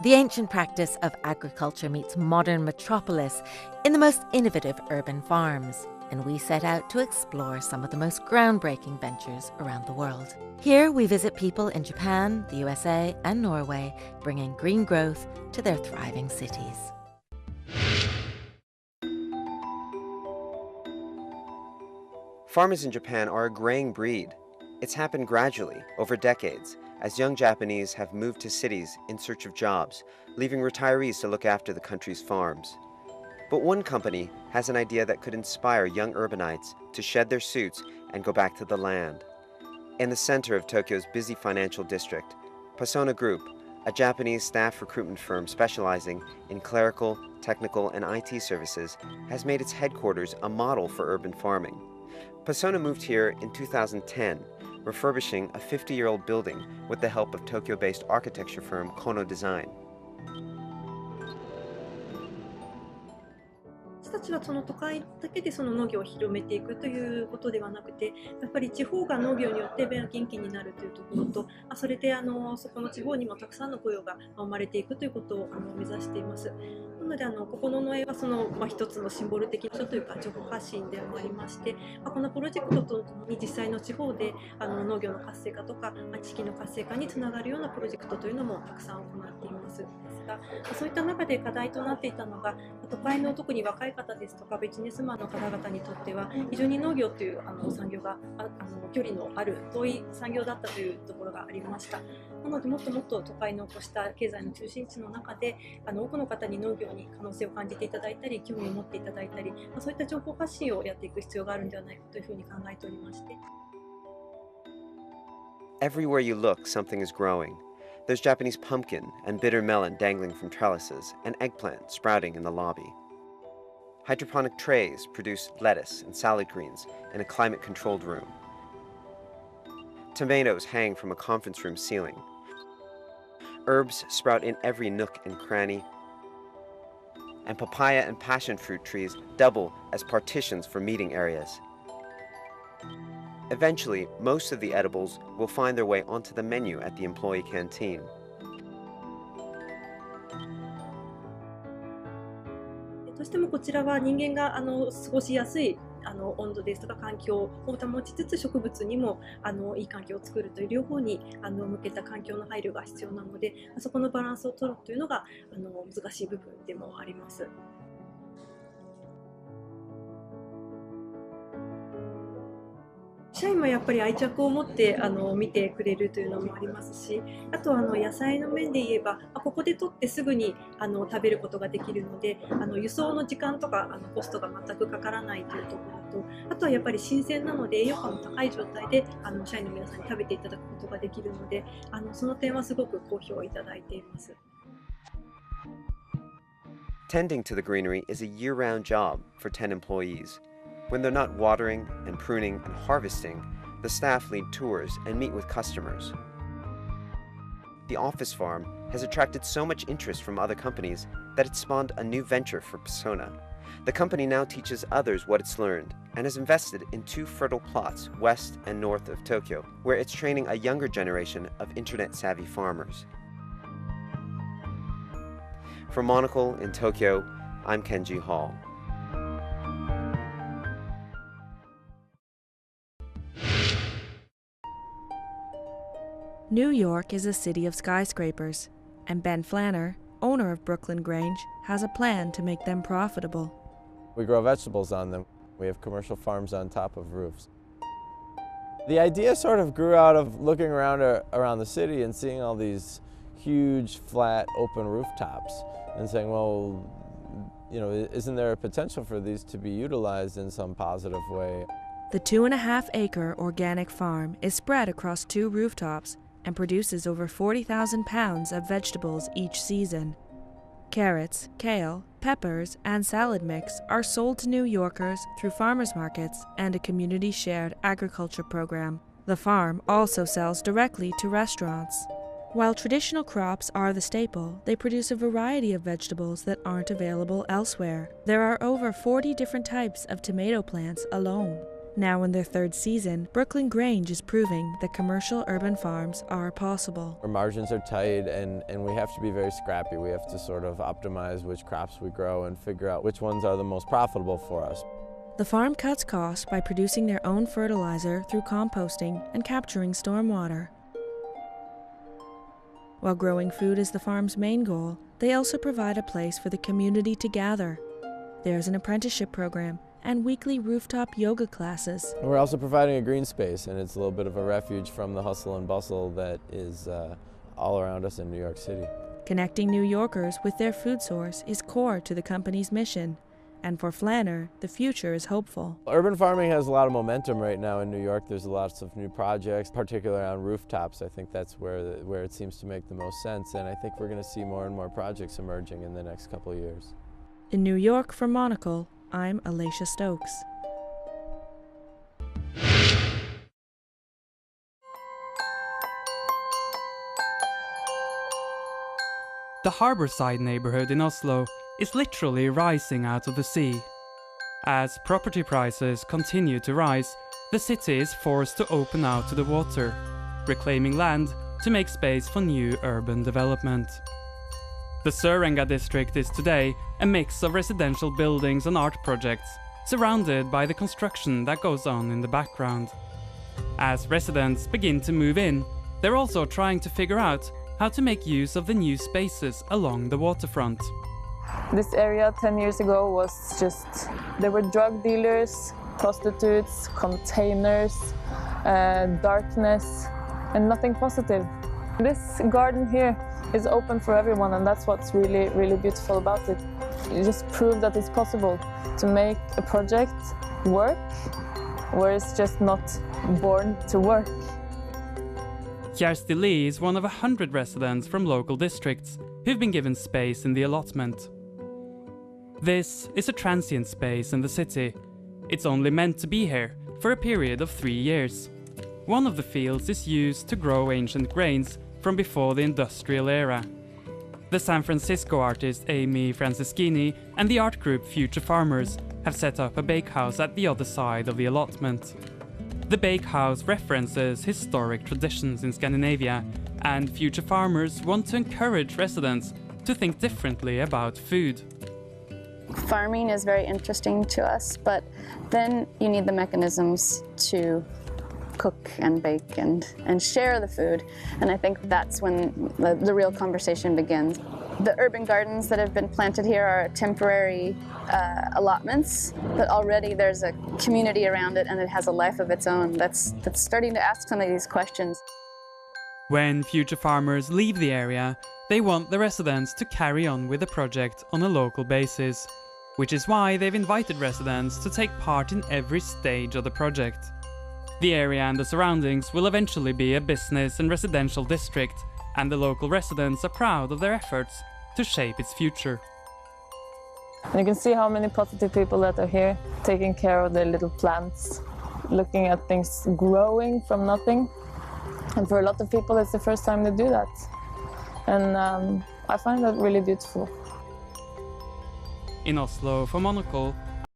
The ancient practice of agriculture meets modern metropolis in the most innovative urban farms, and we set out to explore some of the most groundbreaking ventures around the world. Here we visit people in Japan, the USA, and Norway, bringing green growth to their thriving cities. Farmers in Japan are a graying breed. It's happened gradually, over decades, as young Japanese have moved to cities in search of jobs, leaving retirees to look after the country's farms. But one company has an idea that could inspire young urbanites to shed their suits and go back to the land. In the center of Tokyo's busy financial district, Persona Group, a Japanese staff recruitment firm specializing in clerical, technical, and IT services, has made its headquarters a model for urban farming. Persona moved here in 2010, refurbishing a 50-year-old building with the help of Tokyo-based architecture firm Kono Design. 私たちはその都会だけでその農業を広めていくということではなくて、やっぱり地方が農業によって元気になるというところと、それでそこの地方にもたくさんの雇用が生まれていくということを目指しています。なのでここの農園はその、一つのシンボル的なというか情報発信でもありまして、このプロジェクトとともに実際の地方で農業の活性化とか地域の活性化につながるようなプロジェクトというのもたくさん行っています。ですが、そういった中で課題となっていたのが、都会の特に若い方ですとかビジネスマンの方々にとっては非常に農業という産業が距離のある遠い産業だったというところがありました。なのでもっともっと都会のこうした経済の中心地の中で多くの方に農業に可能性を感じていただいたり興味を持っていただいたり、そういった情報発信をやっていく必要があるんではないかというふうに考えておりまして。Everywhere you look, something is growing. There's Japanese pumpkin and bitter melon dangling from trellises, and eggplant sprouting in the lobby. Hydroponic trays produce lettuce and salad greens in a climate-controlled room. Tomatoes hang from a conference room ceiling. Herbs sprout in every nook and cranny. And papaya and passion fruit trees double as partitions for meeting areas. Eventually, most of the edibles will find their way onto the menu at the employee canteen. どうしてもこちらは人間が過ごしやすい温度ですとか環境を保ちつつ植物にもいい環境を作るという両方に向けた環境の配慮が必要なので、そこのバランスを取るというのが難しい部分でもあります。社員もやっぱり愛着を持って見てくれるというのもありますし、あと野菜の面で言えばここで取ってすぐに食べることができるので輸送の時間とかコストが全くかからないというところと、あとはやっぱり新鮮なので栄養価の高い状態で社員の皆さんに食べていただくことができるのでその点はすごく好評いただいています。Tending to the greenery is a year-round job for 10 employees. When they're not watering and pruning and harvesting, the staff lead tours and meet with customers. The office farm has attracted so much interest from other companies that it spawned a new venture for Persona. The company now teaches others what it's learned and has invested in 2 fertile plots west and north of Tokyo, where it's training a younger generation of internet-savvy farmers. From Monocle in Tokyo, I'm Kenji Hall. New York is a city of skyscrapers, and Ben Flanner, owner of Brooklyn Grange, has a plan to make them profitable. We grow vegetables on them. We have commercial farms on top of roofs. The idea sort of grew out of looking around the city and seeing all these huge, flat, open rooftops and saying, well, you know, isn't there a potential for these to be utilized in some positive way? The 2.5-acre organic farm is spread across 2 rooftops and produces over 40,000 pounds of vegetables each season. Carrots, kale, peppers, and salad mix are sold to New Yorkers through farmers markets and a community-shared agriculture program. The farm also sells directly to restaurants. While traditional crops are the staple, they produce a variety of vegetables that aren't available elsewhere. There are over 40 different types of tomato plants alone. Now in their third season, Brooklyn Grange is proving that commercial urban farms are possible. Our margins are tight and we have to be very scrappy. We have to sort of optimize which crops we grow and figure out which ones are the most profitable for us. The farm cuts costs by producing their own fertilizer through composting and capturing stormwater. While growing food is the farm's main goal, they also provide a place for the community to gather. There's an apprenticeship program and weekly rooftop yoga classes. We're also providing a green space, and it's a little bit of a refuge from the hustle and bustle that is all around us in New York City. Connecting New Yorkers with their food source is core to the company's mission. And for Flanner, the future is hopeful. Urban farming has a lot of momentum right now in New York. There's lots of new projects, particularly on rooftops. I think that's where it seems to make the most sense, and I think we're going to see more and more projects emerging in the next couple of years. In New York, for Monocle, I'm Alicia Stokes. The harborside neighborhood in Oslo is literally rising out of the sea. As property prices continue to rise, the city is forced to open out to the water, reclaiming land to make space for new urban development. The Sørenga district is today a mix of residential buildings and art projects, surrounded by the construction that goes on in the background. As residents begin to move in, they're also trying to figure out how to make use of the new spaces along the waterfront. This area 10 years ago was just, there were drug dealers, prostitutes, containers, darkness, and nothing positive. This garden here is open for everyone, and that's what's really, really beautiful about it. You just prove that it's possible to make a project work where it's just not born to work. Kjersti Lie is one of 100 residents from local districts who've been given space in the allotment. This is a transient space in the city. It's only meant to be here for a period of 3 years. One of the fields is used to grow ancient grains from before the industrial era. The San Francisco artist Amy Francischini and the art group Future Farmers have set up a bakehouse at the other side of the allotment. The bakehouse references historic traditions in Scandinavia, and Future Farmers want to encourage residents to think differently about food. Farming is very interesting to us, but then you need the mechanisms to cook and bake and share the food, and I think that's when the real conversation begins. The urban gardens that have been planted here are temporary allotments, but already there's a community around it and it has a life of its own that's starting to ask some of these questions. When Future Farmers leave the area, they want the residents to carry on with the project on a local basis, which is why they've invited residents to take part in every stage of the project. The area and the surroundings will eventually be a business and residential district, and the local residents are proud of their efforts to shape its future. And you can see how many positive people that are here, taking care of their little plants, looking at things growing from nothing. And for a lot of people, it's the first time they do that. And I find that really beautiful. In Oslo, for Monocle,